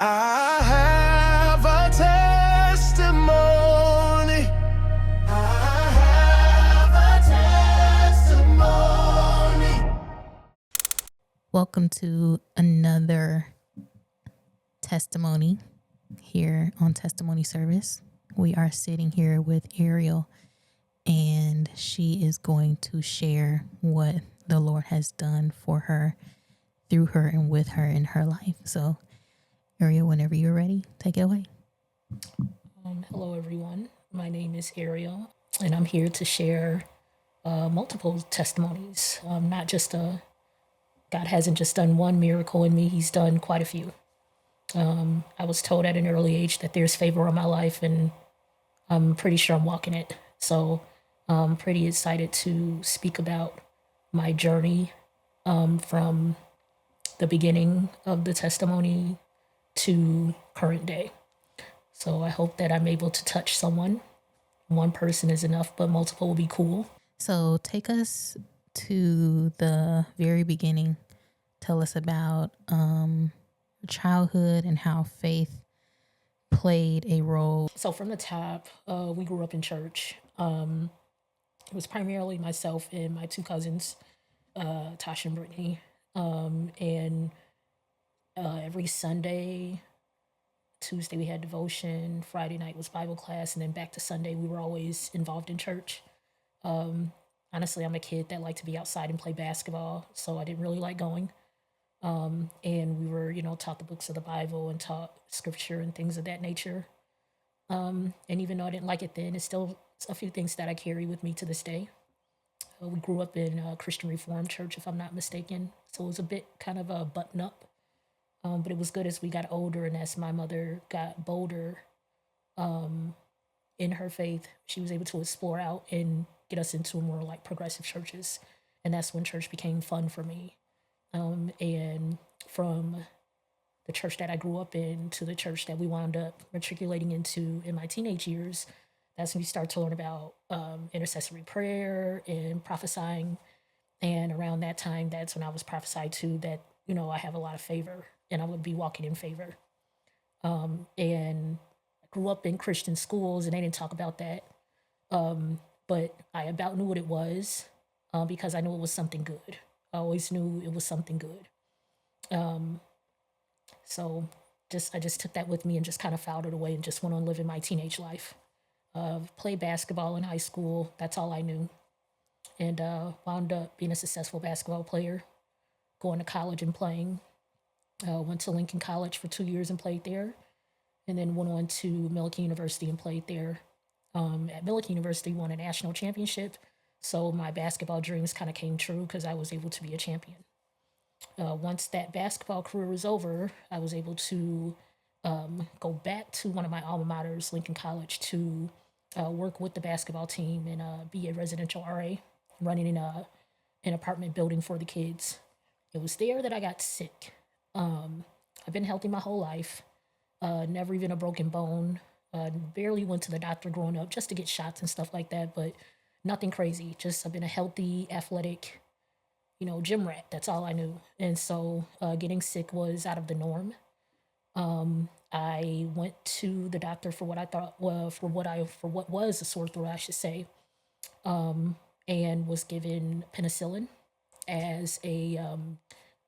I have a testimony. I have a testimony. Welcome to another testimony here on Testimony Service. We are sitting here with Ariel, and she is going to share what the Lord has done for her, through her, and with her in her life. So, Ariel, whenever you're ready, take it away. Hello, everyone. My name is Ariel, and I'm here to share multiple testimonies. Not just God hasn't just done one miracle in me; He's done quite a few. I was told at an early age that there's favor on my life, and I'm pretty sure I'm walking it. So I'm pretty excited to speak about my journey from the beginning of the testimony to current day. So I hope that I'm able to touch someone. One person is enough, but multiple will be cool. So, take us to the very beginning. Tell us about childhood and how faith played a role. So from the top, we grew up in church. It was primarily myself and my two cousins, Tasha and Brittany. And every Sunday, Tuesday we had devotion, Friday night was Bible class, and then back to Sunday we were always involved in church. Honestly, I'm a kid that liked to be outside and play basketball, so I didn't really like going. And we were, taught the books of the Bible and taught scripture and things of that nature. And even though I didn't like it then, it's still a few things that I carry with me to this day. We grew up in a Christian Reformed church, if I'm not mistaken, so it was a bit kind of a button up. But it was good as we got older and as my mother got bolder in her faith, she was able to explore out and get us into more like progressive churches. And that's when church became fun for me. And from the church that I grew up in to the church that we wound up matriculating into in my teenage years, that's when you start to learn about intercessory prayer and prophesying. And around that time, that's when I was prophesied to that, I have a lot of favor and I would be walking in favor. And I grew up in Christian schools and they didn't talk about that. But I about knew what it was because I knew it was something good. I always knew it was something good. So I just took that with me and just kind of filed it away and just went on living my teenage life. Played basketball in high school. That's all I knew. And wound up being a successful basketball player, going to college and playing. Went to Lincoln College for 2 years and played there. And then went on to Millikan University and played there. At Millikan University, won a national championship. So my basketball dreams kind of came true because I was able to be a champion. Once that basketball career was over, I was able to go back to one of my alma maters, Lincoln College, to work with the basketball team and be a residential RA, running in an apartment building for the kids. It was there that I got sick. I've been healthy my whole life, never even a broken bone, barely went to the doctor growing up just to get shots and stuff like that, but nothing crazy. Just I've been a healthy, athletic, gym rat. That's all I knew. And so getting sick was out of the norm. I went to the doctor for what I thought, for what was a sore throat, I should say, and was given penicillin as a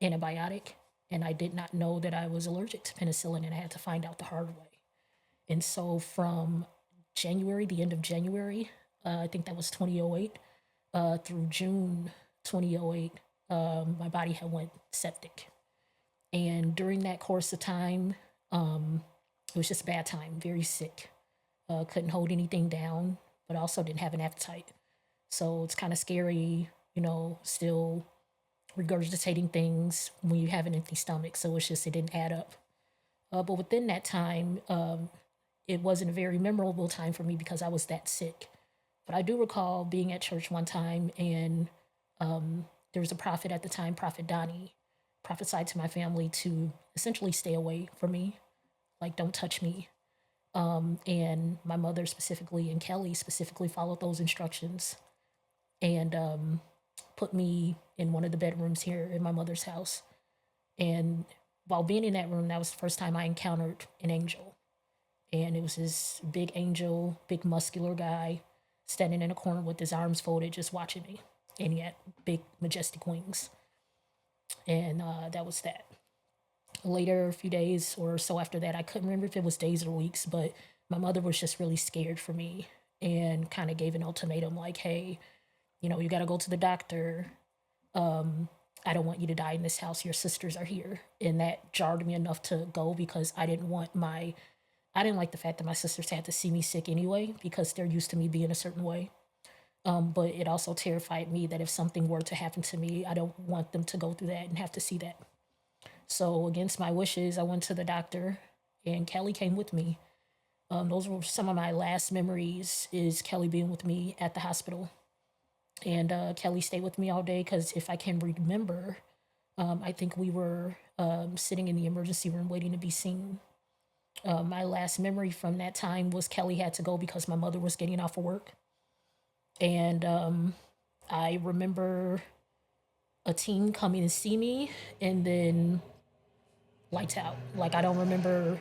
antibiotic. And I did not know that I was allergic to penicillin, and I had to find out the hard way. And so from January, the end of January, I think that was 2008, through June 2008, my body had went septic. And during that course of time, it was just a bad time, very sick. Couldn't hold anything down, but also didn't have an appetite. So it's kind of scary, still regurgitating things when you have an empty stomach. So it didn't add up. But within that time, it wasn't a very memorable time for me because I was that sick. But I do recall being at church one time and there was a prophet at the time, Prophet Donnie, prophesied to my family to essentially stay away from me, like don't touch me. And my mother specifically and Kelly specifically followed those instructions and put me in one of the bedrooms here in my mother's house. And while being in that room, that was the first time I encountered an angel. And it was this big angel, big muscular guy standing in a corner with his arms folded, just watching me. And he had big, majestic wings. And that was that. Later, a few days or so after that, I couldn't remember if it was days or weeks, but my mother was just really scared for me and kind of gave an ultimatum like, hey, you got to go to the doctor. I don't want you to die in this house. Your sisters are here. And that jarred me enough to go because I didn't like the fact that my sisters had to see me sick anyway because they're used to me being a certain way. But it also terrified me that if something were to happen to me, I don't want them to go through that and have to see that. So against my wishes, I went to the doctor and Kelly came with me. Those were some of my last memories is Kelly being with me at the hospital. And Kelly stayed with me all day because if I can remember, I think we were sitting in the emergency room waiting to be seen. My last memory from that time was Kelly had to go because my mother was getting off of work. And I remember a team coming to see me and then lights out. Like, I don't remember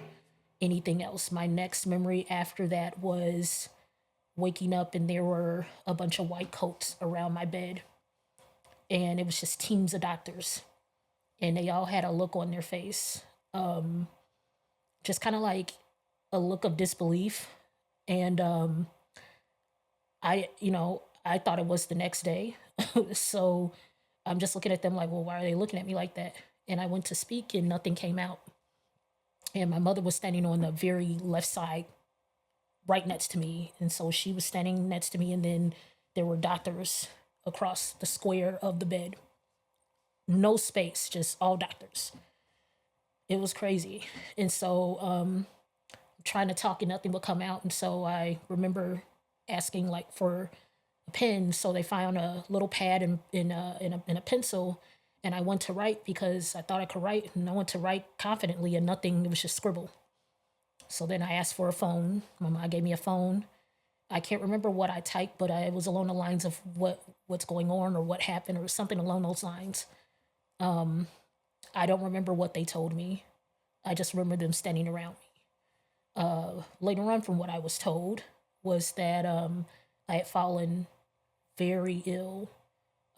anything else. My next memory after that was waking up and there were a bunch of white coats around my bed. And it was just teams of doctors. And they all had a look on their face. Just kind of like a look of disbelief. And I thought it was the next day. So I'm just looking at them like, well, why are they looking at me like that? And I went to speak and nothing came out. And my mother was standing on the very left side, right next to me. And so she was standing next to me. And then there were doctors across the square of the bed. No space, just all doctors. It was crazy. And so trying to talk and nothing would come out. And so I remember asking like for a pen. So they found a little pad and a pencil. And I went to write because I thought I could write. And I went to write confidently and nothing, it was just scribble. So then I asked for a phone. My mom gave me a phone. I can't remember what I typed, but it was along the lines of what's going on or what happened or something along those lines. I don't remember what they told me. I just remember them standing around me. Later on, from what I was told, was that I had fallen very ill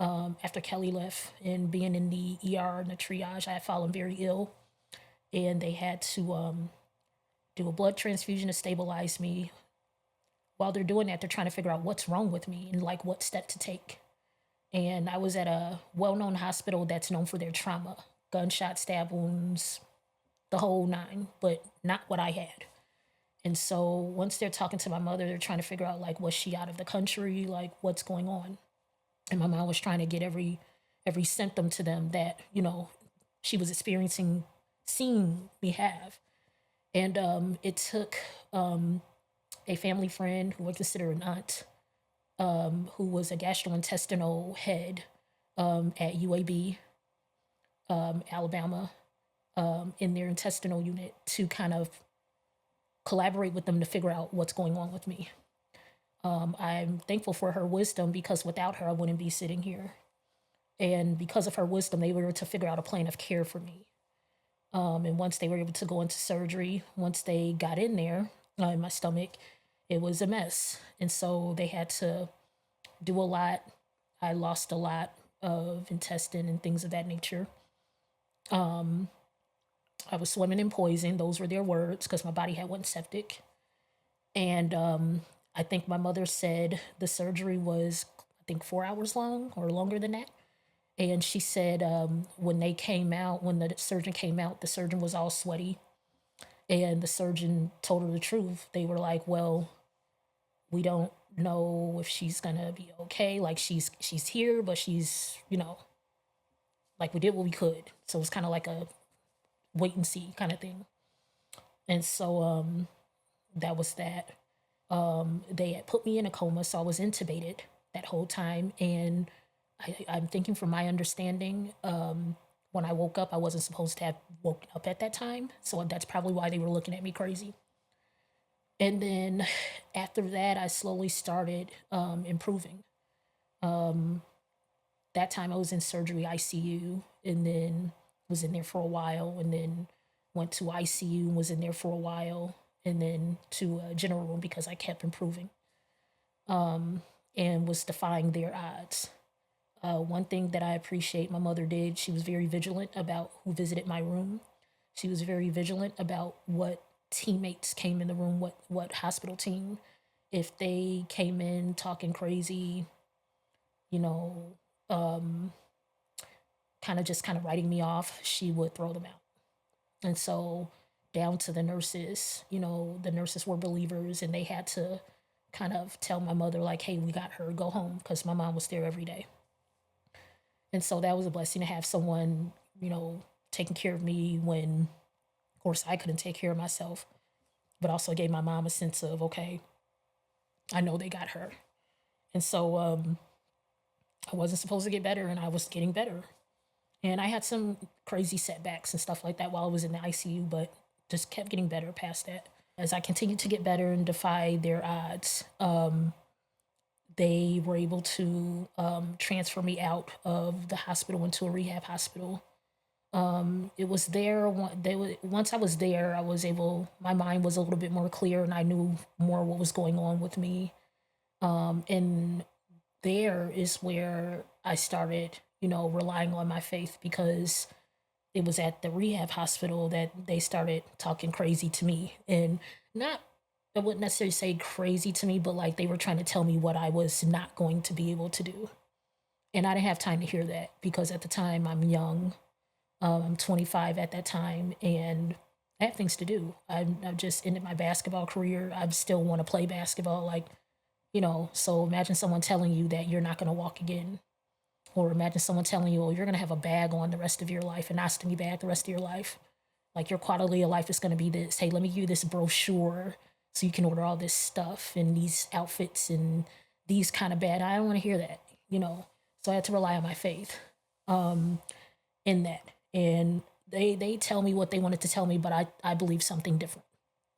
after Kelly left and being in the ER and the triage. I had fallen very ill, and they had to do a blood transfusion to stabilize me. While they're doing that, they're trying to figure out what's wrong with me and like what step to take. And I was at a well-known hospital that's known for their trauma, gunshot, stab wounds, the whole nine, but not what I had. And so once they're talking to my mother, they're trying to figure out like, was she out of the country? Like, what's going on? And my mom was trying to get every symptom to them that, she was experiencing, seeing me have. And it took a family friend who I consider an aunt, who was a gastrointestinal head at UAB, Alabama, in their intestinal unit to kind of collaborate with them to figure out what's going on with me. I'm thankful for her wisdom because without her, I wouldn't be sitting here. And because of her wisdom, they were able to figure out a plan of care for me. And once they were able to go into surgery, once they got in there in my stomach, it was a mess. And so they had to do a lot. I lost a lot of intestine and things of that nature. I was swimming in poison. Those were their words because my body had went septic. And I think my mother said the surgery was, 4 hours long or longer than that. And she said when the surgeon came out, the surgeon was all sweaty. And the surgeon told her the truth. They were like, well, we don't know if she's going to be okay. Like, she's here, but she's, like, we did what we could. So it's kind of like a wait and see kind of thing. And so that was that. They had put me in a coma, so I was intubated that whole time. And I'm thinking from my understanding, when I woke up, I wasn't supposed to have woken up at that time. So that's probably why they were looking at me crazy. And then after that, I slowly started improving. That time I was in surgery ICU, and then was in there for a while, and then went to ICU and was in there for a while, and then to a general room because I kept improving, and was defying their odds. One thing that I appreciate my mother did, she was very vigilant about who visited my room. She was very vigilant about what teammates came in the room, what hospital team. If they came in talking crazy, you know, kind of writing me off, she would throw them out. And so down to the nurses, the nurses were believers, and they had to kind of tell my mother, like, hey, we got her, go home, because my mom was there every day. And so that was a blessing to have someone, taking care of me when, of course, I couldn't take care of myself, but also gave my mom a sense of, okay, I know they got her. And so I wasn't supposed to get better, and I was getting better. And I had some crazy setbacks and stuff like that while I was in the ICU, but just kept getting better past that. As I continued to get better and defy their odds, they were able to transfer me out of the hospital into a rehab hospital. It was there. Once I was there, my mind was a little bit more clear, and I knew more what was going on with me. And there is where I started, relying on my faith, because it was at the rehab hospital that they started talking crazy to me. And not, I wouldn't necessarily say crazy to me, but like they were trying to tell me what I was not going to be able to do. And I didn't have time to hear that, because at the time I'm young. I'm 25 at that time, and I have things to do. I've just ended my basketball career. I still want to play basketball, so imagine someone telling you that you're not going to walk again. Or imagine someone telling you, oh, you're going to have a bag on the rest of your life, an ostomy bag the rest of your life. Like, your quality of life is going to be this. Hey, let me give you this brochure so you can order all this stuff and these outfits and these kind of bad. I don't want to hear that, So I had to rely on my faith in that. And they tell me what they wanted to tell me, but I believe something different,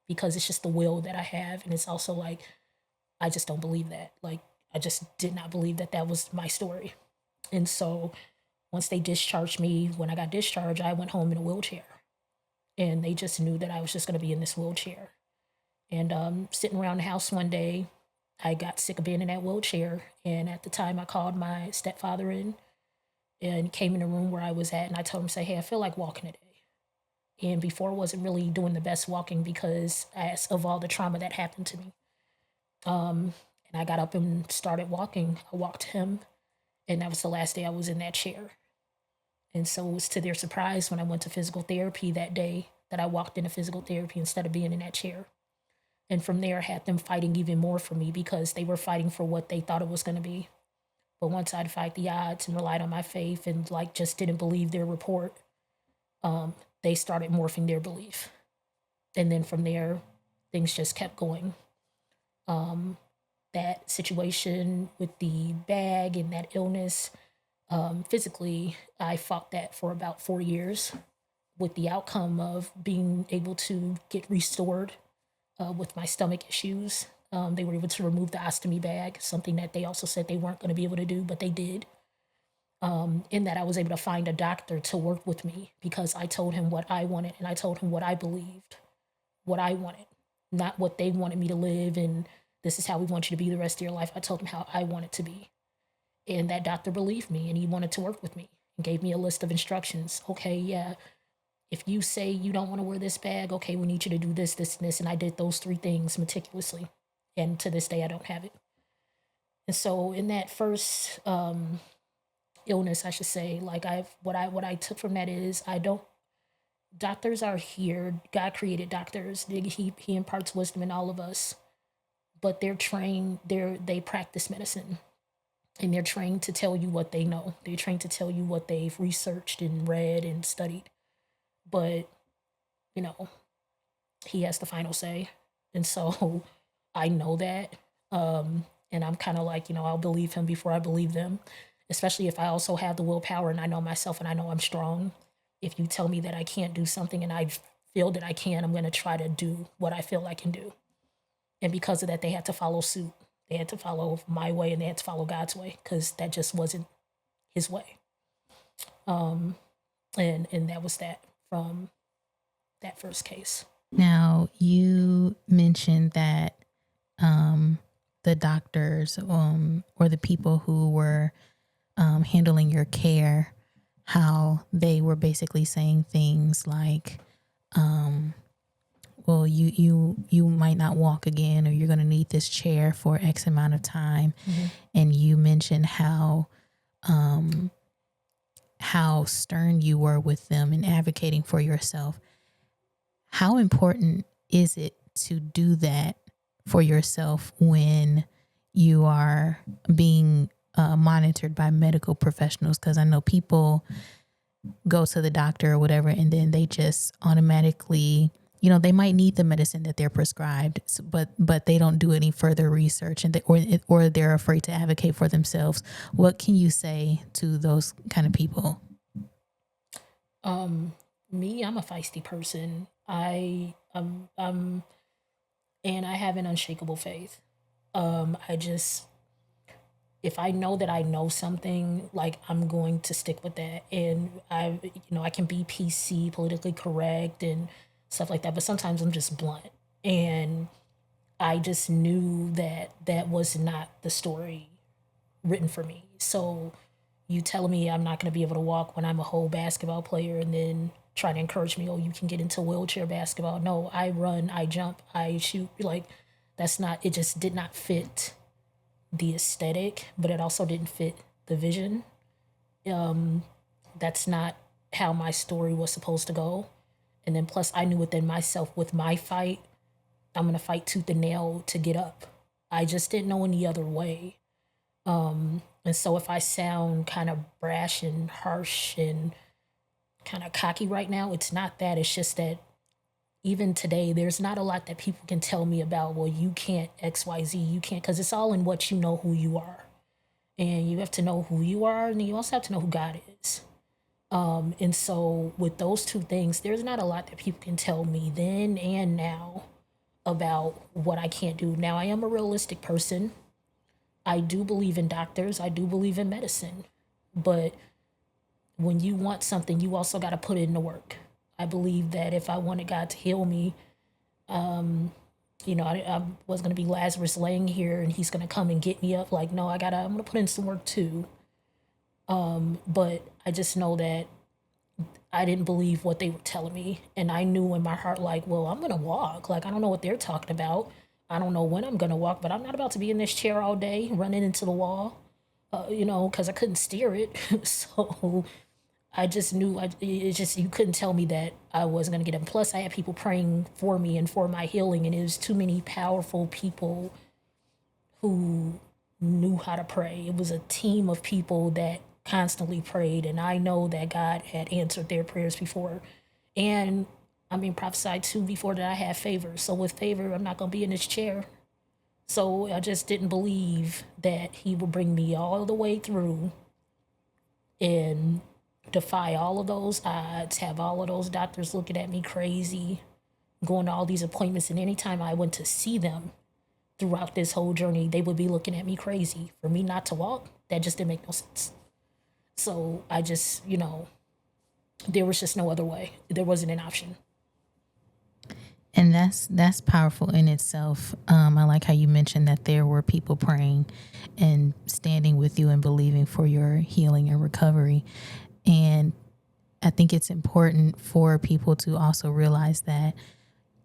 because it's just the will that I have. And it's also like, I just don't believe that. Like, I just did not believe that was my story. And so once they discharged me, when I got discharged, I went home in a wheelchair. And they just knew that I was just going to be in this wheelchair. And sitting around the house one day, I got sick of being in that wheelchair. And at the time, I called my stepfather in and came in the room where I was at. And I told him, say, hey, I feel like walking today. And before, I wasn't really doing the best walking because of all the trauma that happened to me. And I got up and started walking. I walked him. And that was the last day I was in that chair. And so it was to their surprise when I went to physical therapy that day that I walked into physical therapy instead of being in that chair. And from there, I had them fighting even more for me, because they were fighting for what they thought it was going to be. But once I'd fight the odds and relied on my faith and just didn't believe their report, they started morphing their belief. And then from there, things just kept going. That situation with the bag and that illness, physically, I fought that for about 4 years, with the outcome of being able to get restored with my stomach issues. They were able to remove the ostomy bag, something that they also said they weren't going to be able to do, but they did. In that, I was able to find a doctor to work with me, because I told him what I wanted, and I told him what I believed, what I wanted, not what they wanted me to live, and this is how we want you to be the rest of your life. I told him how I wanted to be. And that doctor believed me, and he wanted to work with me and gave me a list of instructions. Okay, yeah, if you say you don't want to wear this bag, okay, we need you to do this, this, and this. And I did those 3 things meticulously. And to this day, I don't have it. And so in that first illness, I should say, what I took from that is, doctors are here. God created doctors. He imparts wisdom in all of us. But they're trained, they practice medicine. And they're trained to tell you what they know. They're trained to tell you what they've researched and read and studied. But, he has the final say. And so I know that. And I'm kind of like, I'll believe him before I believe them, especially if I also have the willpower and I know myself and I know I'm strong. If you tell me that I can't do something and I feel that I can, I'm going to try to do what I feel I can do. And because of that, they had to follow suit. They had to follow my way, and they had to follow God's way, because that just wasn't his way. And that was that from that first case. Now, you mentioned that the doctors or the people who were handling your care, how they were basically saying things like, well, you might not walk again, or you're going to need this chair for X amount of time. And you mentioned how stern you were with them in advocating for yourself. How important is it to do that for yourself when you are being monitored by medical professionals? Because I know people go to the doctor or whatever, and then they just automatically, they might need the medicine that they're prescribed, but they don't do any further research, and or they're afraid to advocate for themselves. What can you say to those kind of people? Me, I'm a feisty person. And I have an unshakable faith. I just, if I know that I know something, like, I'm going to stick with that. And I can be PC, politically correct, and stuff like that. But sometimes I'm just blunt. And I just knew that that was not the story written for me. So you telling me I'm not going to be able to walk when I'm a whole basketball player, and then try to encourage me, oh, you can get into wheelchair basketball. No, I run, I jump, I shoot. Like, that's not, it just did not fit the aesthetic, but it also didn't fit the vision. That's not how my story was supposed to go. And then plus, I knew within myself, with my fight, I'm going to fight tooth and nail to get up. I just didn't know any other way. And so if I sound kind of brash and harsh and kind of cocky right now, it's not that. It's just that even today, there's not a lot that people can tell me about, well, you can't XYZ, you can't, because it's all in what you know who you are. And you have to know who you are, and you also have to know who God is. And so with those two things, there's not a lot that people can tell me then and now about what I can't do. Now, I am a realistic person. I do believe in doctors. I do believe in medicine. But when you want something, you also got to put in the work. I believe that if I wanted God to heal me, I was going to be Lazarus laying here and he's going to come and get me up. Like, no, I'm going to put in some work too. But I just know that I didn't believe what they were telling me. And I knew in my heart, like, well, I'm going to walk. Like, I don't know what they're talking about. I don't know when I'm going to walk, but I'm not about to be in this chair all day running into the wall, because I couldn't steer it. So I just knew, you couldn't tell me that I wasn't going to get it. Plus, I had people praying for me and for my healing, and it was too many powerful people who knew how to pray. It was a team of people that constantly prayed, and I know that God had answered their prayers before. And prophesied to before that I had favor. So with favor, I'm not going to be in this chair. So I just didn't believe that he would bring me all the way through and defy all of those odds, have all of those doctors looking at me crazy, going to all these appointments. And anytime I went to see them throughout this whole journey, they would be looking at me crazy. For me not to walk, that just didn't make no sense. So I just, there was just no other way. There wasn't an option. And that's powerful in itself. I like how you mentioned that there were people praying and standing with you and believing for your healing and recovery. And I think it's important for people to also realize that,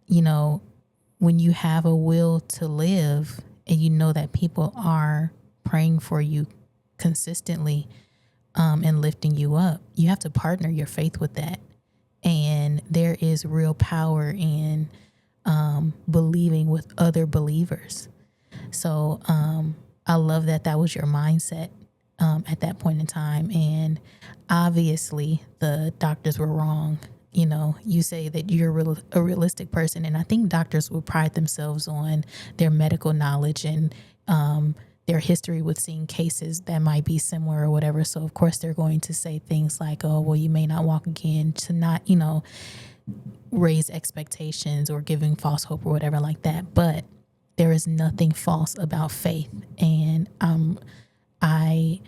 when you have a will to live and you know that people are praying for you consistently and lifting you up, you have to partner your faith with that. And there is real power in believing with other believers. So I love that was your mindset at that point in time. And obviously the doctors were wrong. You say that you're a realistic person. And I think doctors will pride themselves on their medical knowledge and their history with seeing cases that might be similar or whatever. So of course they're going to say things like, oh, well, you may not walk again, to not, raise expectations or giving false hope or whatever like that. But there is nothing false about faith. And I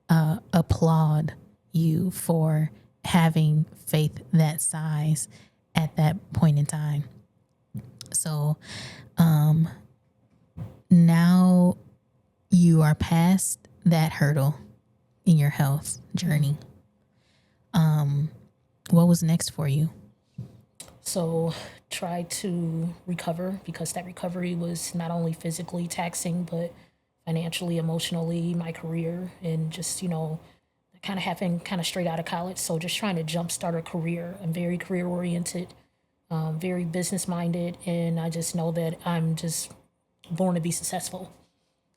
applaud you for having faith that size at that point in time. So now you are past that hurdle in your health journey. What was next for you? So try to recover, because that recovery was not only physically taxing, but financially, emotionally, my career, and just, kind of happened kind of straight out of college. So just trying to jumpstart a career. I'm very career oriented, very business minded, and I just know that I'm just born to be successful.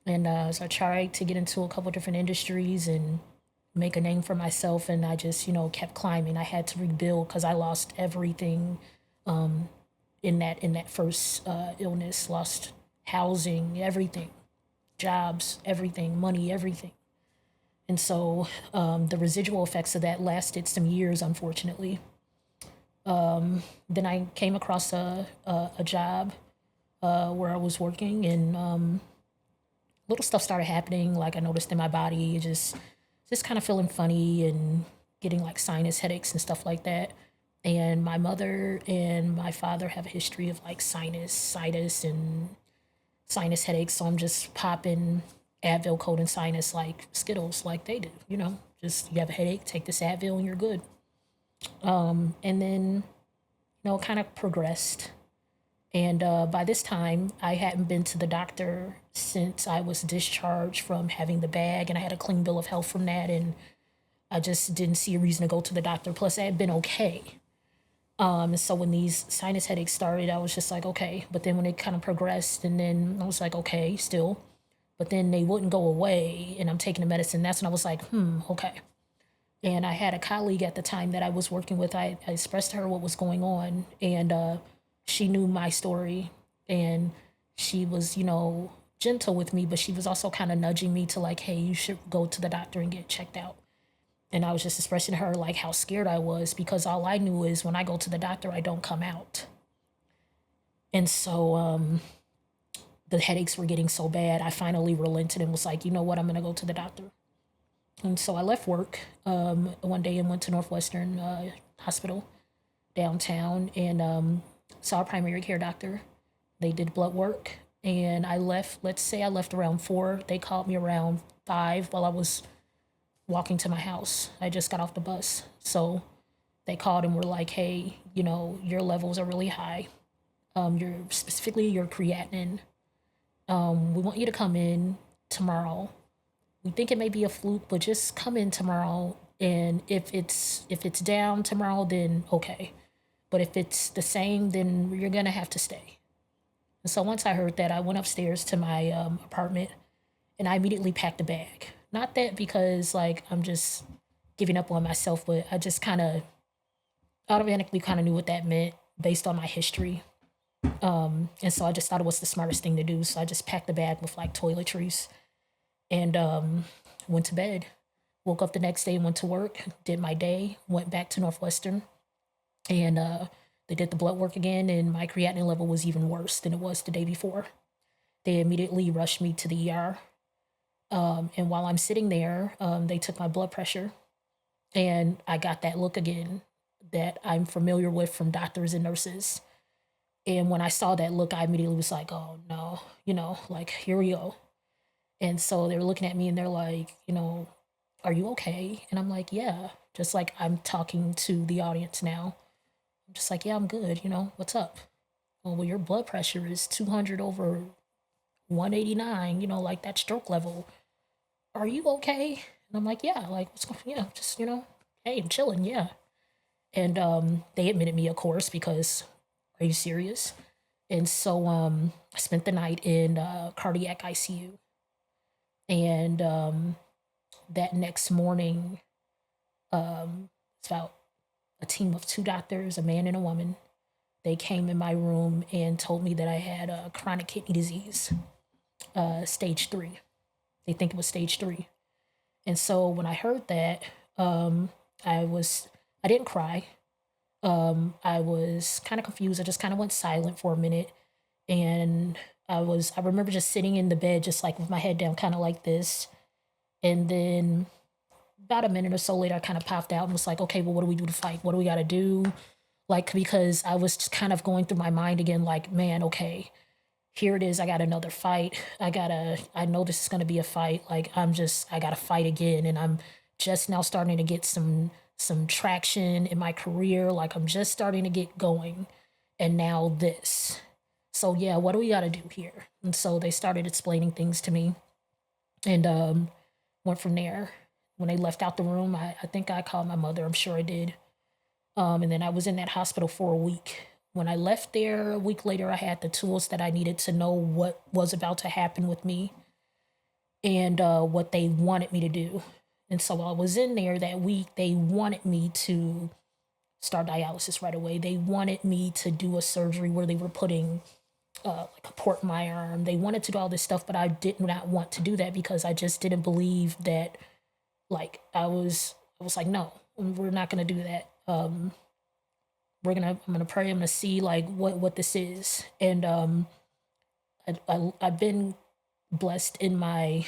And so I tried to get into a couple different industries and make a name for myself. And I just, kept climbing. I had to rebuild because I lost everything in that first illness. Lost housing, everything, jobs, everything, money, everything. And so the residual effects of that lasted some years, unfortunately. Then I came across a job where I was working, and little stuff started happening. Like I noticed in my body, just kind of feeling funny and getting like sinus headaches and stuff like that. And my mother and my father have a history of like sinus, and sinus headaches. So I'm just popping Advil, cold and sinus like Skittles, like they do. Just you have a headache, take this Advil, and you're good. And then kind of progressed. And by this time, I hadn't been to the doctor since I was discharged from having the bag, and I had a clean bill of health from that. And I just didn't see a reason to go to the doctor. Plus, I had been okay. And so when these sinus headaches started, I was just like, okay. But then when it kind of progressed, and then I was like, okay, still. But then they wouldn't go away, and I'm taking the medicine. That's when I was like, okay. And I had a colleague at the time that I was working with. I expressed to her what was going on, and she knew my story, and she was, gentle with me, but she was also kind of nudging me to like, hey, you should go to the doctor and get checked out. And I was just expressing to her like how scared I was, because all I knew is when I go to the doctor, I don't come out. And so the headaches were getting so bad, I finally relented and was like, you know what, I'm going to go to the doctor. And so I left work one day and went to Northwestern Hospital downtown, and saw a primary care doctor. They did blood work, and I left. Let's say I left around 4. They called me around 5 while I was walking to my house. I just got off the bus. So they called and were like, hey, your levels are really high. Specifically your creatinine. We want you to come in tomorrow. We think it may be a fluke, but just come in tomorrow. And if it's down tomorrow, then okay. But if it's the same, then you're gonna have to stay. And so once I heard that, I went upstairs to my apartment, and I immediately packed a bag. Not that because like I'm just giving up on myself, but I just kind of automatically kind of knew what that meant based on my history. And so I just thought it was the smartest thing to do. So I just packed the bag with like toiletries, and went to bed. Woke up the next day, went to work, did my day, went back to Northwestern, and they did the blood work again, and my creatinine level was even worse than it was the day before. They immediately rushed me to the ER. And while I'm sitting there, they took my blood pressure, and I got that look again that I'm familiar with from doctors and nurses. And when I saw that look, I immediately was like, oh no, like here we go. And so they were looking at me and they're like, are you okay? And I'm like, yeah, just like I'm talking to the audience now. I'm just like, yeah, I'm good. What's up? Oh, well, your blood pressure is 200 over 189, like that stroke level. Are you okay? And I'm like, yeah, like, what's going on? Yeah, just, hey, I'm chilling. Yeah. And they admitted me, of course, because are you serious? And so I spent the night in cardiac ICU. And that next morning, it's about a team of 2 doctors, a man and a woman. They came in my room and told me that I had chronic kidney disease, stage 3. They think it was stage 3. And so when I heard that, I didn't cry. I was kind of confused. I just kind of went silent for a minute. And I remember just sitting in the bed, just like with my head down, kind of like this. And then about a minute or so later, I kind of popped out and was like, okay, well, what do we do to fight? What do we got to do? Like, because I was just kind of going through my mind again, like, man, okay, here it is. I got another fight. I know this is going to be a fight. Like, I got to fight again. And I'm just now starting to get some traction in my career. Like, I'm just starting to get going. And now this. So, yeah, what do we got to do here? And so they started explaining things to me and went from there. When they left out the room, I think I called my mother. I'm sure I did. And then I was in that hospital for a week. When I left there a week later, I had the tools that I needed to know what was about to happen with me and what they wanted me to do. And so while I was in there that week, they wanted me to start dialysis right away. They wanted me to do a surgery where they were putting like a port in my arm. They wanted to do all this stuff, but I did not want to do that because I just didn't believe that. Like I was like, no, we're not gonna do that. I'm gonna pray. I'm gonna see like what this is. And I've been blessed in my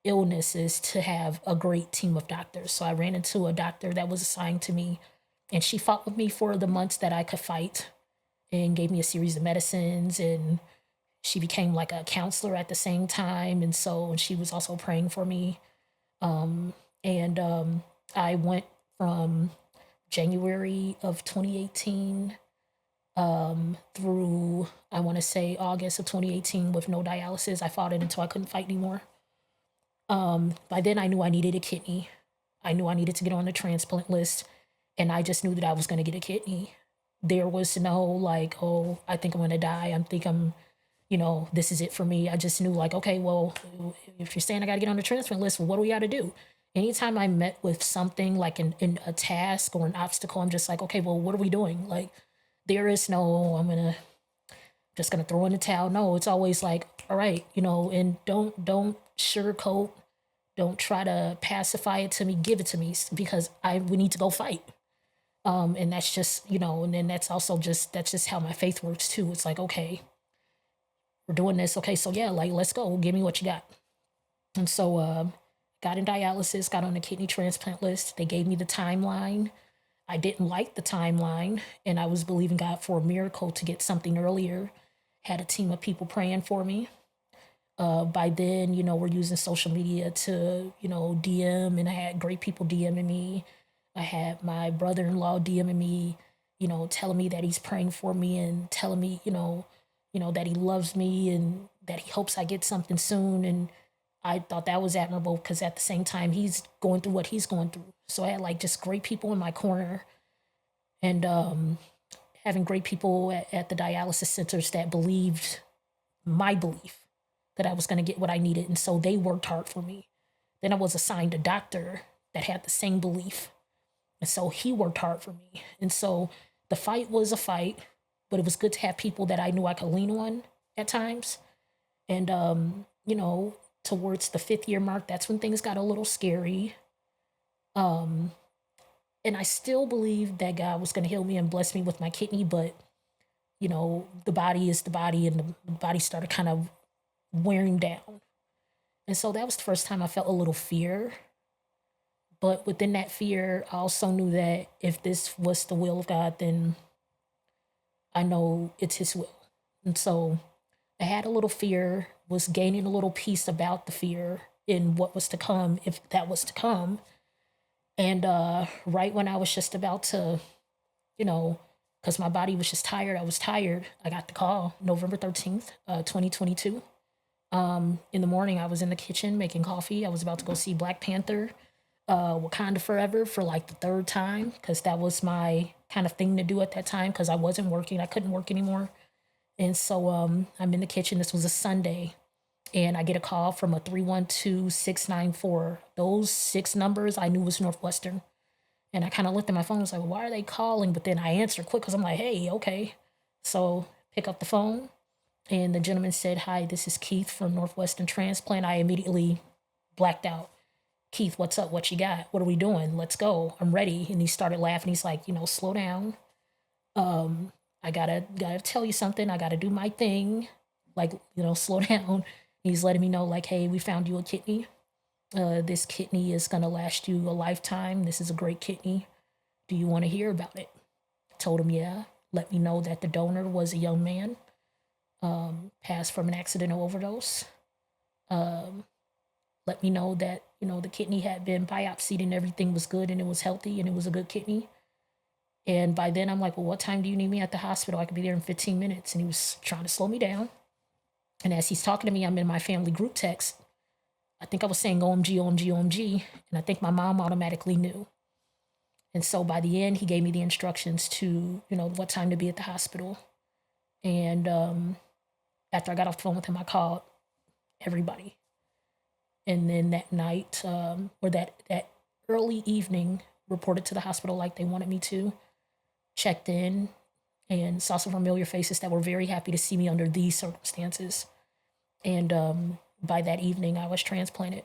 illnesses to have a great team of doctors. So I ran into a doctor that was assigned to me, and she fought with me for the months that I could fight, and gave me a series of medicines. And she became like a counselor at the same time, and she was also praying for me. And I went from January of 2018 through, I want to say, August of 2018 with no dialysis. I fought it until I couldn't fight anymore. By then, I knew I needed a kidney. I knew I needed to get on the transplant list, and I just knew that I was going to get a kidney. There was no like, oh, I think I'm going to die. This is it for me. I just knew like, okay, well, if you're saying I got to get on the transplant list, well, what do we got to do? Anytime I met with something like in a task or an obstacle, I'm just like, okay, well, what are we doing? Like, there is no, just gonna throw in the towel. No, it's always like, all right, and don't sugarcoat, don't try to pacify it to me, give it to me because we need to go fight. And that's just, and then that's just how my faith works too. It's like, okay, we're doing this. Okay, so yeah, like, let's go. Give me what you got. And so got in dialysis, got on the kidney transplant list. They gave me the timeline. I didn't like the timeline, and I was believing God for a miracle to get something earlier. Had a team of people praying for me. By then, we're using social media to, DM, and I had great people DMing me. I had my brother-in-law DMing me, telling me that he's praying for me and telling me, that he loves me and that he hopes I get something soon. And I thought that was admirable because at the same time, he's going through what he's going through. So I had like just great people in my corner, and having great people at the dialysis centers that believed my belief that I was going to get what I needed. And so they worked hard for me. Then I was assigned a doctor that had the same belief. And so he worked hard for me. And so the fight was a fight, but it was good to have people that I knew I could lean on at times. And, towards the 5th year mark, that's when things got a little scary. And I still believed that God was going to heal me and bless me with my kidney, but, the body is the body, and the body started kind of wearing down. And so that was the first time I felt a little fear. But within that fear, I also knew that if this was the will of God, then I know it's his will. And so I had a little fear, was gaining a little peace about the fear in what was to come, if that was to come. And right when I was just about to, because my body was just tired, I was tired, I got the call November 13th, 2022. In the morning, I was in the kitchen making coffee. I was about to go see Black Panther, Wakanda Forever for like the 3rd time, because that was my kind of thing to do at that time, because I wasn't working. I couldn't work anymore. And so I'm in the kitchen. This was a Sunday, and I get a call from a 312-694. Those 6 numbers I knew was Northwestern. And I kind of looked at my phone. I was like, well, why are they calling? But then I answered quick because I'm like, hey, okay. So pick up the phone. And the gentleman said, hi, this is Keith from Northwestern Transplant. I immediately blacked out. Keith, what's up? What you got? What are we doing? Let's go. I'm ready. And he started laughing. He's like, slow down. I gotta tell you something. I gotta do my thing. Like, slow down. He's letting me know, like, hey, we found you a kidney. This kidney is going to last you a lifetime. This is a great kidney. Do you want to hear about it? Told him, yeah. Let me know that the donor was a young man, passed from an accidental overdose. Let me know that, the kidney had been biopsied and everything was good and it was healthy and it was a good kidney. And by then I'm like, well, what time do you need me at the hospital? I could be there in 15 minutes. And he was trying to slow me down. And as he's talking to me, I'm in my family group text. I think I was saying OMG, OMG, OMG. And I think my mom automatically knew. And so by the end, he gave me the instructions to, what time to be at the hospital. And after I got off the phone with him, I called everybody. And then that night, or that early evening, reported to the hospital like they wanted me to, checked in, and saw some familiar faces that were very happy to see me under these circumstances. And by that evening, I was transplanted.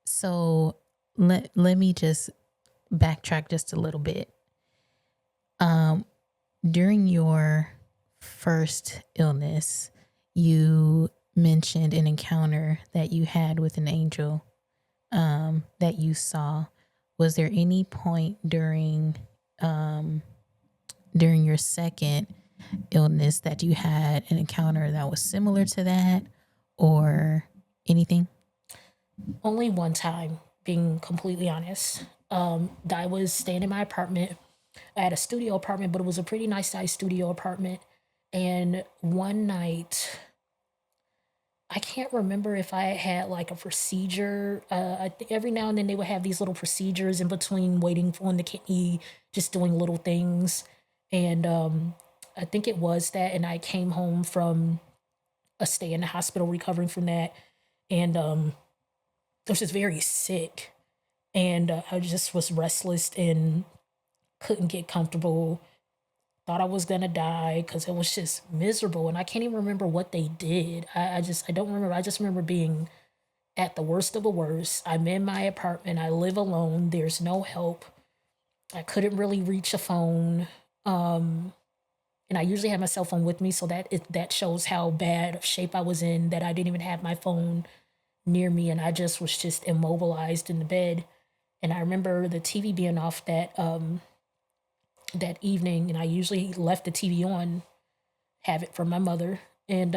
So let me just backtrack just a little bit. During your first illness, you mentioned an encounter that you had with an angel that you saw. Was there any point during your second illness that you had an encounter that was similar to that or anything? Only one time, being completely honest. I was staying in my apartment. I had a studio apartment, but it was a pretty nice sized studio apartment. And one night, I can't remember if I had like a procedure. I think every now and then they would have these little procedures in between waiting on the kidney, just doing little things. And I think it was that. And I came home from a stay in the hospital recovering from that. And I was just very sick. And I just was restless and couldn't get comfortable. Thought I was gonna die because it was just miserable, and I can't even remember what they did. I don't remember. I just remember being at the worst of the worst. I'm in my apartment. I live alone. There's no help. I couldn't really reach a phone, and I usually have my cell phone with me, so that shows how bad of shape I was in. That I didn't even have my phone near me, and I just was just immobilized in the bed. And I remember the TV being off that evening, and I usually left the TV on, have it from my mother. And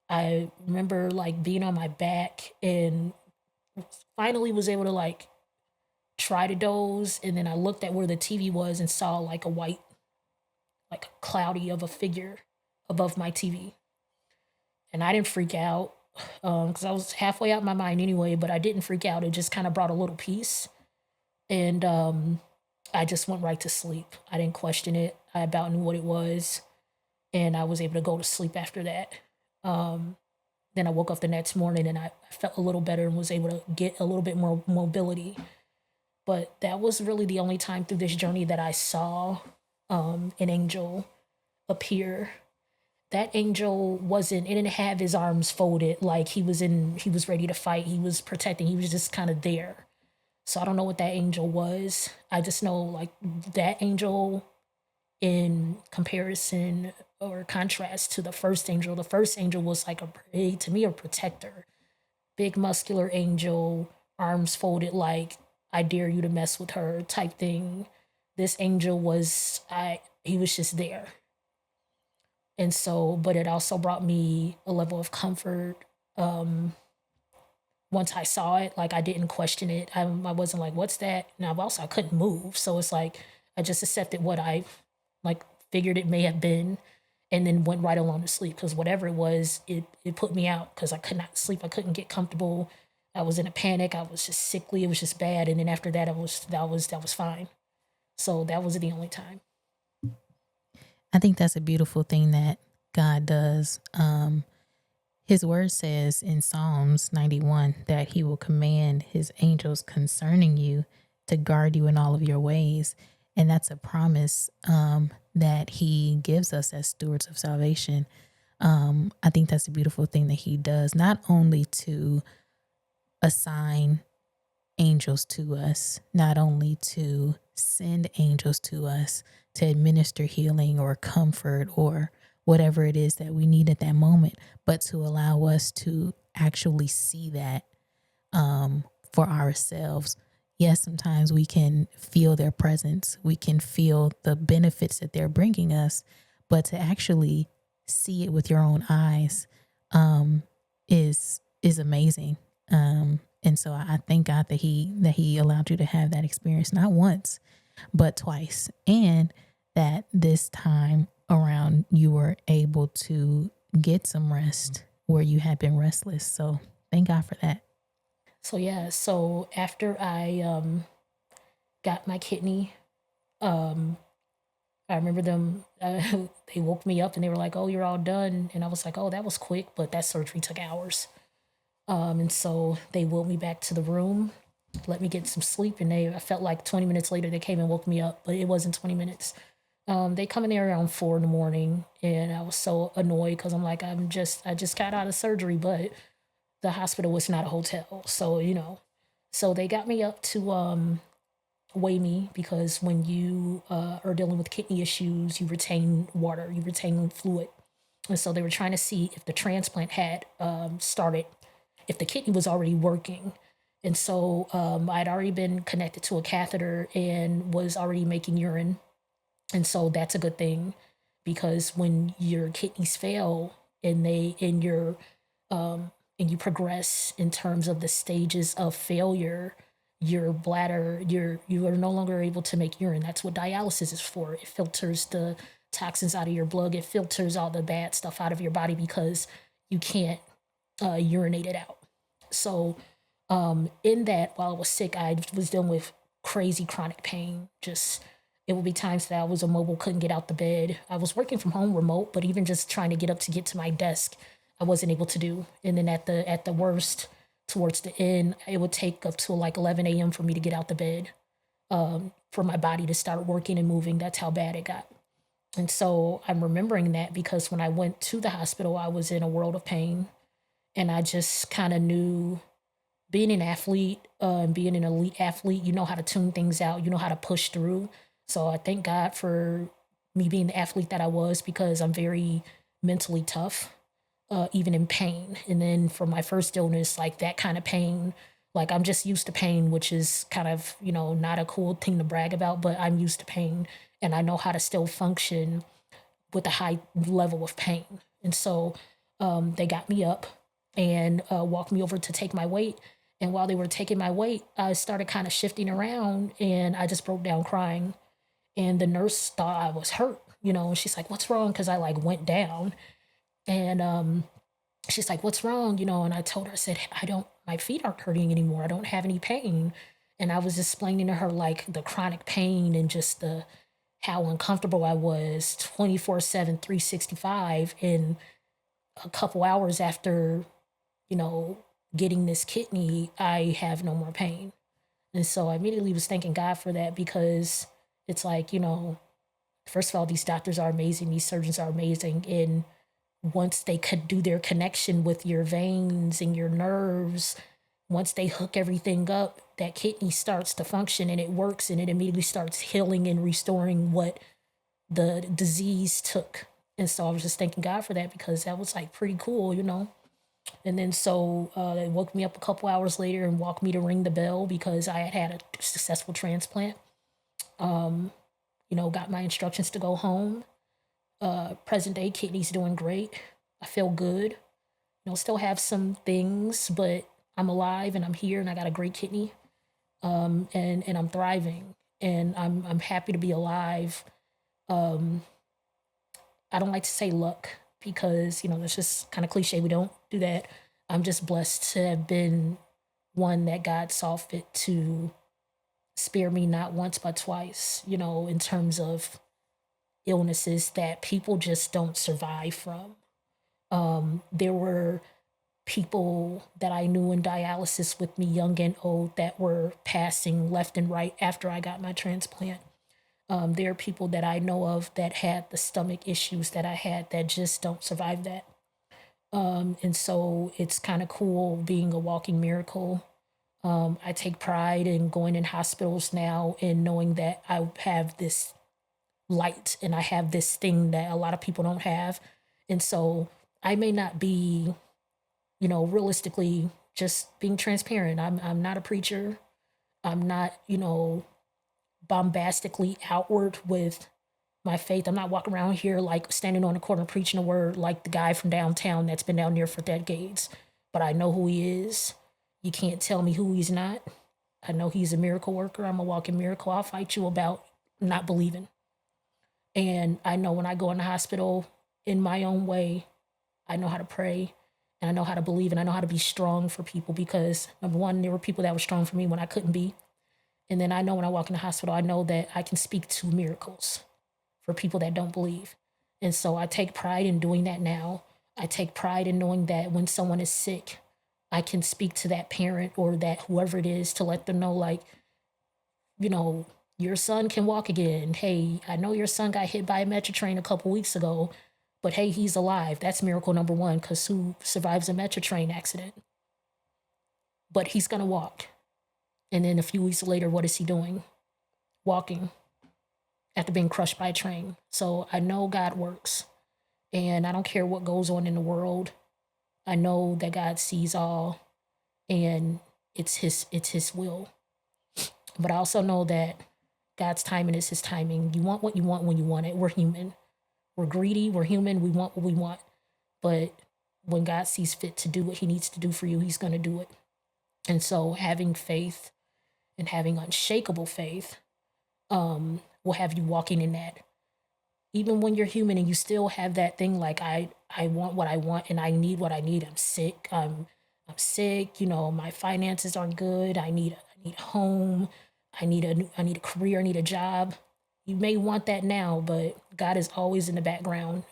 I remember like being on my back and finally was able to like try to doze. And then I looked at where the TV was and saw like a white, like a cloudy of a figure above my TV. And I didn't freak out because I was halfway out of my mind anyway, but I didn't freak out. It just kind of brought a little peace. And I just went right to sleep. I didn't question it. I about knew what it was. And I was able to go to sleep after that. Then I woke up the next morning and I felt a little better and was able to get a little bit more mobility. But that was really the only time through this journey that I saw an angel appear. That angel it didn't have his arms folded like he was ready to fight. He was protecting. He was just kind of there. So I don't know what that angel was. I just know like that angel in comparison or contrast to the first angel was like to me a protector. Big muscular angel, arms folded like I dare you to mess with her type thing. This angel he was just there. And so, but it also brought me a level of comfort. Once I saw it, like I didn't question it. I wasn't like, what's that? Now also I couldn't move. So it's like I just accepted what I like figured it may have been and then went right along to sleep because whatever it was, it put me out because I could not sleep. I couldn't get comfortable. I was in a panic. I was just sickly. It was just bad. And then after that, that was fine. So that was the only time. I think that's a beautiful thing that God does. His word says in Psalms 91 that he will command his angels concerning you to guard you in all of your ways. And that's a promise that he gives us as stewards of salvation. I think that's a beautiful thing that he does, not only to assign angels to us, not only to send angels to us to administer healing or comfort or whatever it is that we need at that moment, but to allow us to actually see that for ourselves. Yes, sometimes we can feel their presence, we can feel the benefits that they're bringing us, but to actually see it with your own eyes is amazing. And so I thank God that he allowed you to have that experience not once but twice, and that this time around you were able to get some rest where you had been restless. So thank God for that. So yeah, so after I got my kidney, um, I remember them. They woke me up and they were like, "Oh, you're all done," and I was like, "Oh, that was quick," but that surgery took hours. And so they wheeled me back to the room, let me get some sleep, and I felt like 20 minutes later they came and woke me up, but it wasn't 20 minutes. They come in there around 4 in the morning, and I was so annoyed because I'm like, I just got out of surgery, but the hospital was not a hotel, so so they got me up to weigh me because when you are dealing with kidney issues, you retain water, you retain fluid, and so they were trying to see if the transplant had started, if the kidney was already working. And so I'd already been connected to a catheter and was already making urine. And so that's a good thing because when your kidneys fail and and you progress in terms of the stages of failure, your bladder, you are no longer able to make urine. That's what dialysis is for. It filters the toxins out of your blood. It filters all the bad stuff out of your body because you can't urinate it out. So in that, while I was sick, I was dealing with crazy chronic pain. Just it would be times that I was immobile, couldn't get out the bed. I was working from home remote, but even just trying to get up to get to my desk, I wasn't able to do. And then at the worst, towards the end, it would take up to like 11 a.m. for me to get out the bed, for my body to start working and moving. That's how bad it got. And so I'm remembering that because when I went to the hospital, I was in a world of pain, and I just kind of knew, being an athlete and being an elite athlete, you know how to tune things out, you know how to push through. So I thank God for me being the athlete that I was because I'm very mentally tough, even in pain. And then for my first illness, like that kind of pain, like I'm just used to pain, which is kind of, not a cool thing to brag about, but I'm used to pain and I know how to still function with a high level of pain. And so they got me up and walked me over to take my weight. And while they were taking my weight, I started kind of shifting around and I just broke down crying. And the nurse thought I was hurt, and she's like, "What's wrong?" Because I like went down. And she's like, "What's wrong?" And I told her, I said, my feet aren't hurting anymore. I don't have any pain. And I was explaining to her like the chronic pain and just how uncomfortable I was 24/7, 365. And a couple hours after, you know, getting this kidney, I have no more pain. And so I immediately was thanking God for that because it's like, first of all, these doctors are amazing, these surgeons are amazing. And once they could do their connection with your veins and your nerves, once they hook everything up, that kidney starts to function and it works and it immediately starts healing and restoring what the disease took. And so I was just thanking God for that because that was like pretty cool. And then so they woke me up a couple hours later and walked me to ring the bell because I had a successful transplant. Got my instructions to go home. Present day kidney's doing great. I feel good. Still have some things, but I'm alive and I'm here and I got a great kidney. And I'm thriving and I'm happy to be alive. I don't like to say luck because, that's just kind of cliche. We don't do that. I'm just blessed to have been one that God saw fit to spare me not once but twice, in terms of illnesses that people just don't survive from. There were people that I knew in dialysis with me, young and old, that were passing left and right after I got my transplant. There are people that I know of that had the stomach issues that I had that just don't survive that. And so it's kind of cool being a walking miracle. I take pride in going in hospitals now and knowing that I have this light and I have this thing that a lot of people don't have. And so I may not be, realistically just being transparent. I'm not a preacher. I'm not, bombastically outward with my faith. I'm not walking around here like standing on the corner preaching a word like the guy from downtown that's been down there for decades. But I know who he is. You can't tell me who he's not. I know he's a miracle worker. I'm a walking miracle. I'll fight you about not believing. And I know when I go in the hospital in my own way, I know how to pray and I know how to believe and I know how to be strong for people because, number one, there were people that were strong for me when I couldn't be. And then I know when I walk in the hospital, I know that I can speak to miracles for people that don't believe. And so I take pride in doing that now. I take pride in knowing that when someone is sick, I can speak to that parent or that whoever it is to let them know, like, your son can walk again. Hey, I know your son got hit by a metro train a couple weeks ago, but hey, he's alive. That's miracle number one, because who survives a metro train accident? But he's going to walk. And then a few weeks later, what is he doing? Walking after being crushed by a train. So I know God works. And I don't care what goes on in the world. I know that God sees all and it's his will. But I also know that God's timing is his timing. You want what you want when you want it. We're human. We're greedy. We're human. We want what we want. But when God sees fit to do what he needs to do for you, he's going to do it. And so having faith and having unshakable faith will have you walking in that. Even when you're human and you still have that thing like, I want what I want and I need what I need. I'm sick. I'm sick. My finances aren't good. I need a home. I need a career. I need a job. You may want that now, but God is always in the background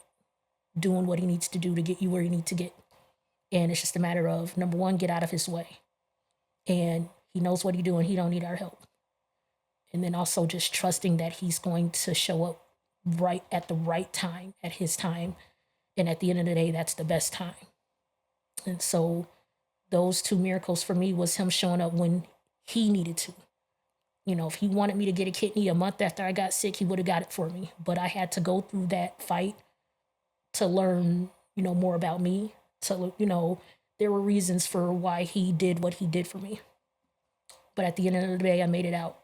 doing what he needs to do to get you where you need to get. And it's just a matter of, number one, get out of his way. And he knows what he's doing. He don't need our help. And then also just trusting that he's going to show up right at the right time, at his time. And at the end of the day, that's the best time. And so those two miracles for me was him showing up when he needed to. If he wanted me to get a kidney a month after I got sick, he would have got it for me. But I had to go through that fight to learn, more about me. So, there were reasons for why he did what he did for me. But at the end of the day, I made it out.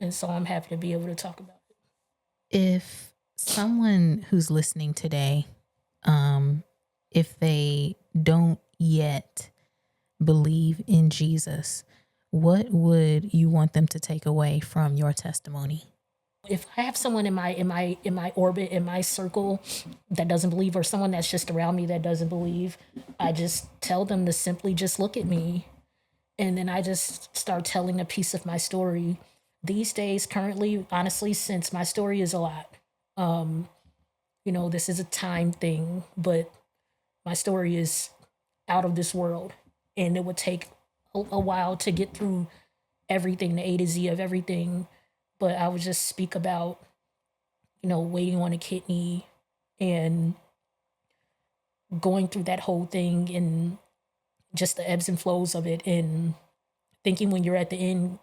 And so I'm happy to be able to talk about it. If someone who's listening today, if they don't yet believe in Jesus, what would you want them to take away from your testimony? If I have someone in my orbit, in my circle that doesn't believe, or someone that's just around me that doesn't believe, I just tell them to simply just look at me. And then I just start telling a piece of my story. These days, currently, honestly, since my story is a lot, this is a time thing, but my story is out of this world. And it would take a while to get through everything, the A to Z of everything. But I would just speak about, waiting on a kidney and going through that whole thing and just the ebbs and flows of it, and thinking when you're at the end,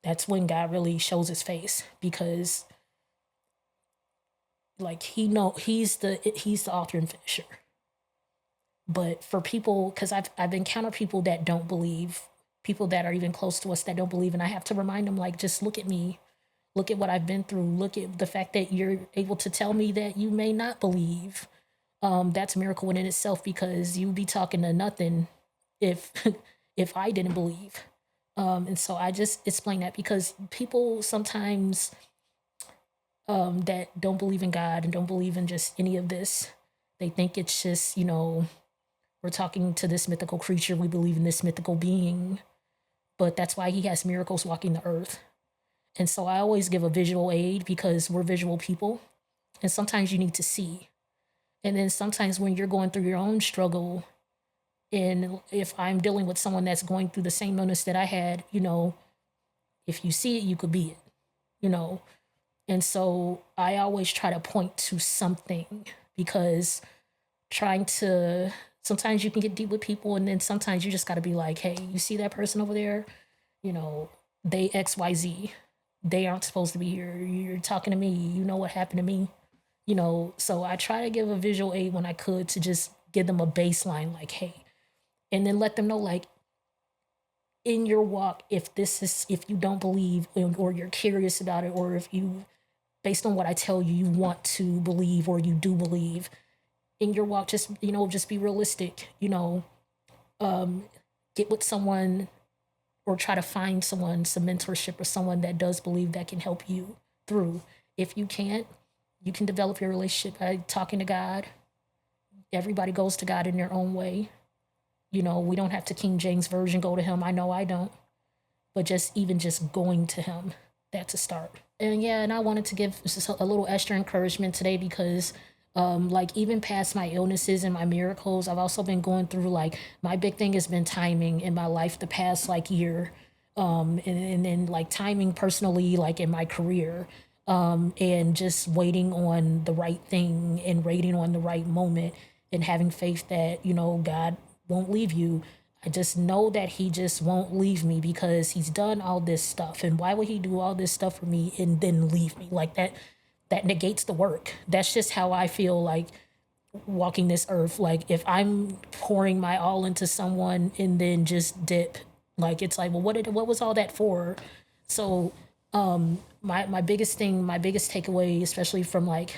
that's when God really shows his face, because like he's the author and finisher. But for people, because I've encountered people that don't believe, people that are even close to us that don't believe, and I have to remind them, like, just look at me, look at what I've been through, look at the fact that you're able to tell me that you may not believe. That's a miracle in itself, because you'd be talking to nothing if if I didn't believe. And so I just explain that, because people sometimes that don't believe in God and don't believe in just any of this, they think it's just, we're talking to this mythical creature, we believe in this mythical being, but that's why he has miracles walking the earth. And so I always give a visual aid, because we're visual people, and sometimes you need to see. And then sometimes when you're going through your own struggle, and if I'm dealing with someone that's going through the same illness that I had, if you see it, you could be it, And so I always try to point to something, because sometimes you can get deep with people, and then sometimes you just got to be like, hey, you see that person over there? They XYZ. They aren't supposed to be here. You're talking to me. You know what happened to me? So I try to give a visual aid when I could, to just give them a baseline, like, hey, And then let them know, like, in your walk, if you don't believe, or you're curious about it, or if you, based on what I tell you, you want to believe, or you do believe in your walk, just, just be realistic, get with someone, or try to find someone, some mentorship, or someone that does believe, that can help you through. If you can't, you can develop your relationship by talking to God. Everybody goes to God in their own way. We don't have to King James Version go to him. I know I don't. But just going to him, that's a start. And yeah, and I wanted to give just a little extra encouragement today, because like, even past my illnesses and my miracles, I've also been going through, like, my big thing has been timing in my life the past, like, year. And then, like, timing personally, like, in my career, and just waiting on the right thing, and waiting on the right moment, and having faith that, God won't leave you. I just know that he just won't leave me, because he's done all this stuff. And why would he do all this stuff for me and then leave me? Like, that negates the work. That's just how I feel, like, walking this earth. Like, if I'm pouring my all into someone and then just dip, like, it's like, well, what was all that for? So my biggest takeaway, especially from, like,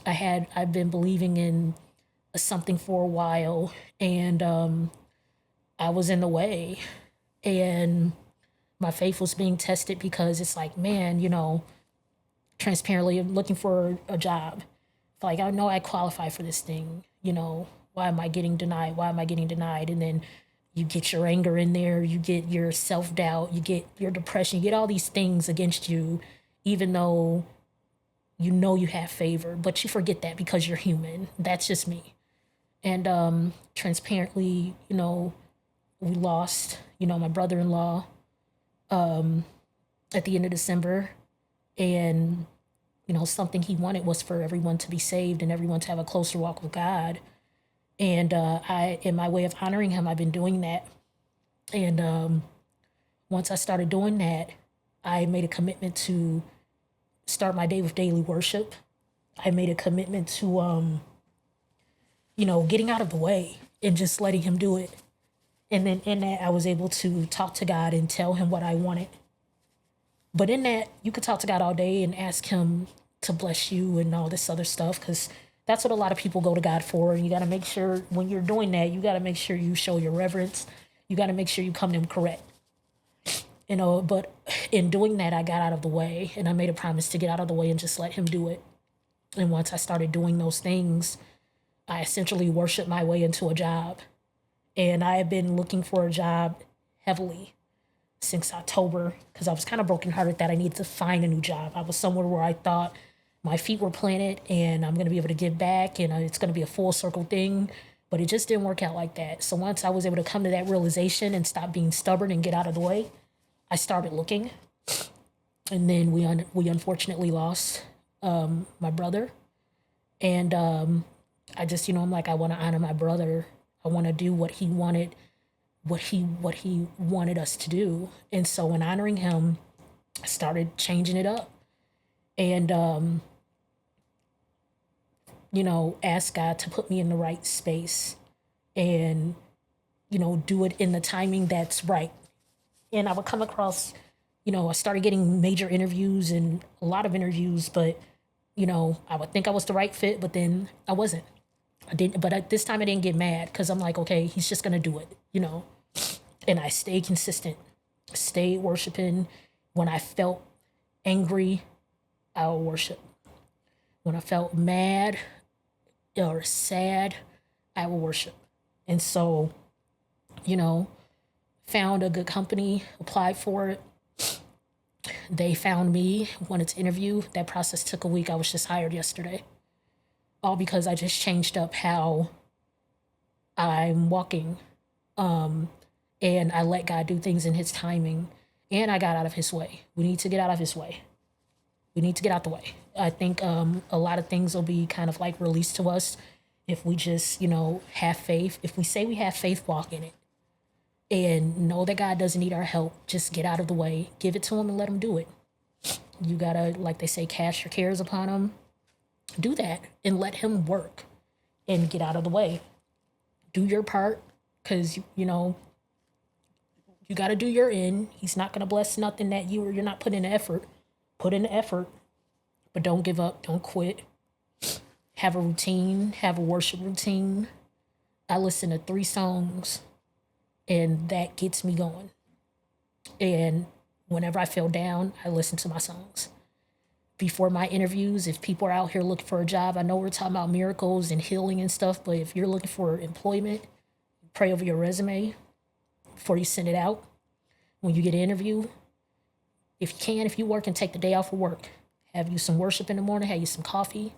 I've been believing in something for a while, and I was in the way, and my faith was being tested, because it's like, man, transparently, I'm looking for a job. Like, I know I qualify for this thing, why am I getting denied? Why am I getting denied? And then you get your anger in there, you get your self-doubt, you get your depression, you get all these things against you, even though you have favor, but you forget that, because you're human. That's just me. And transparently, we lost, my brother-in-law at the end of December. And, something he wanted was for everyone to be saved and everyone to have a closer walk with God. And in my way of honoring him, I've been doing that. And once I started doing that, I made a commitment to start my day with daily worship. I made a commitment to, getting out of the way and just letting him do it. And then in that, I was able to talk to God and tell him what I wanted. But in that, you could talk to God all day and ask him to bless you and all this other stuff, because that's what a lot of people go to God for. And you got to make sure, when you're doing that, you got to make sure you show your reverence. You got to make sure you come to him correct. But in doing that, I got out of the way, and I made a promise to get out of the way and just let him do it. And once I started doing those things, I essentially worshiped my way into a job. And I have been looking for a job heavily since October, because I was kind of brokenhearted that I needed to find a new job. I was somewhere where I thought my feet were planted and I'm going to be able to give back, and it's going to be a full circle thing, but it just didn't work out like that. So once I was able to come to that realization and stop being stubborn and get out of the way, I started looking. And then we unfortunately lost my brother. And I just, I'm like, I want to honor my brother. I want to do what he wanted us to do. And so in honoring him, I started changing it up, and ask God to put me in the right space, and do it in the timing that's right. And I would come across, I started getting major interviews and a lot of interviews, but I would think I was the right fit, but then I wasn't. I didn't, but at this time I didn't get mad, because I'm like, okay, he's just gonna do it, And I stayed consistent, stayed worshiping. When I felt angry, I would worship. When I felt mad or sad, I would worship. And so, found a good company, applied for it. They found me, wanted to interview. That process took a week. I was just hired yesterday. All because I just changed up how I'm walking. And I let God do things in his timing, and I got out of his way. We need to get out of his way. We need to get out the way. I think a lot of things will be kind of like released to us if we just, have faith. If we say we have faith, walk in it. And know that God doesn't need our help. Just get out of the way. Give it to him and let him do it. You gotta, like they say, cast your cares upon him. Do that and let him work and get out of the way. Do your part. because you know you got to do your end. He's not going to bless nothing that you're not putting in effort. Put in the effort, but don't give up. Don't quit. Have a routine. Have a worship routine. I listen to 3 songs, and that gets me going. And whenever I feel down, I listen to my songs. Before my interviews, if people are out here looking for a job, I know we're talking about miracles and healing and stuff, but if you're looking for employment, pray over your resume before you send it out. When you get an interview, if you can, if you work and take the day off of work, have you some worship in the morning, have you some coffee,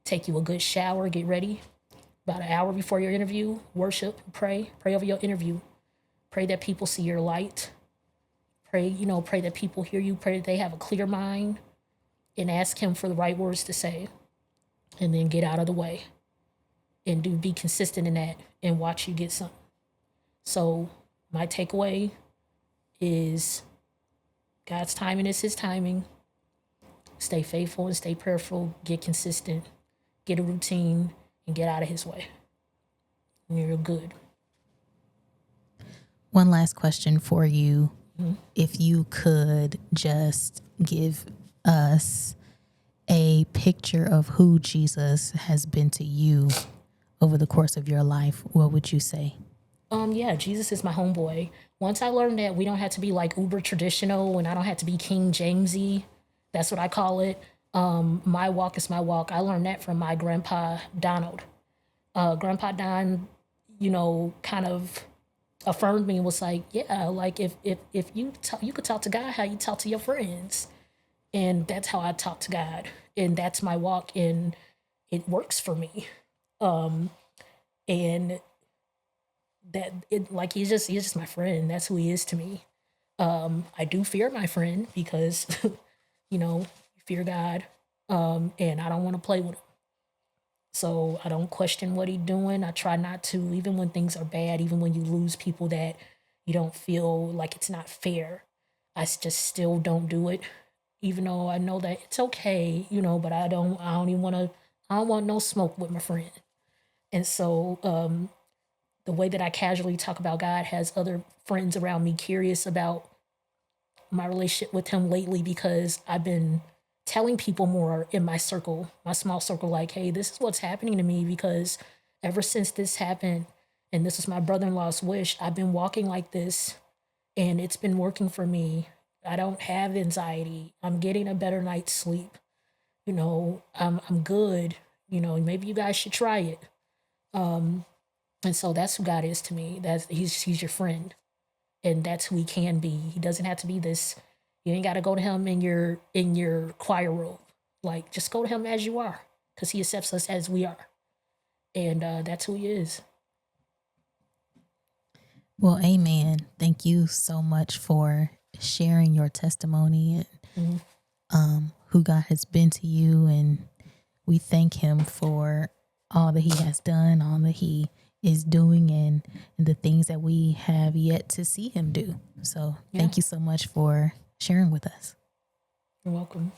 take you a good shower, get ready. About an hour before your interview, worship, pray over your interview. Pray that people see your light. Pray that people hear you. Pray that they have a clear mind, and ask him for the right words to say, and then get out of the way and be consistent in that and watch you get something. So my takeaway is God's timing is his timing. Stay faithful and stay prayerful. Get consistent. Get a routine and get out of his way. And you're good. One last question for you. If you could just give us a picture of who Jesus has been to you over the course of your life, what would you say? Yeah, Jesus is my homeboy. Once I learned that we don't have to be like uber traditional and I don't have to be King Jamesy, that's what I call it. My walk is my walk. I learned that from my grandpa Donald. Grandpa Don, kind of affirmed me and was like, yeah, like if you could talk to God how you talk to your friends. And that's how I talk to God. And that's my walk, and it works for me. And that it like he's just my friend. That's who he is to me. I do fear my friend because you fear God. And I don't want to play with him. So I don't question what he's doing. I try not to, even when things are bad, even when you lose people that you don't feel like it's not fair. I just still don't do it, even though I know that it's okay, but I don't want no smoke with my friend. And so the way that I casually talk about God has other friends around me curious about my relationship with him lately, because I've been telling people more in my circle, my small circle, like, hey, this is what's happening to me, because ever since this happened, and this is my brother-in-law's wish, I've been walking like this, and it's been working for me. I don't have anxiety. I'm getting a better night's sleep. I'm good. Maybe you guys should try it. And so that's who God is to me. He's your friend, and that's who he can be. He doesn't have to be this. You ain't got to go to him in your choir robe. Like, just go to him as you are, because he accepts us as we are, and that's who he is. Well, amen. Thank you so much for sharing your testimony and who God has been to you. And we thank him for all that he has done, all that he is doing, and the things that we have yet to see him do. So thank you so much for sharing with us. You're welcome.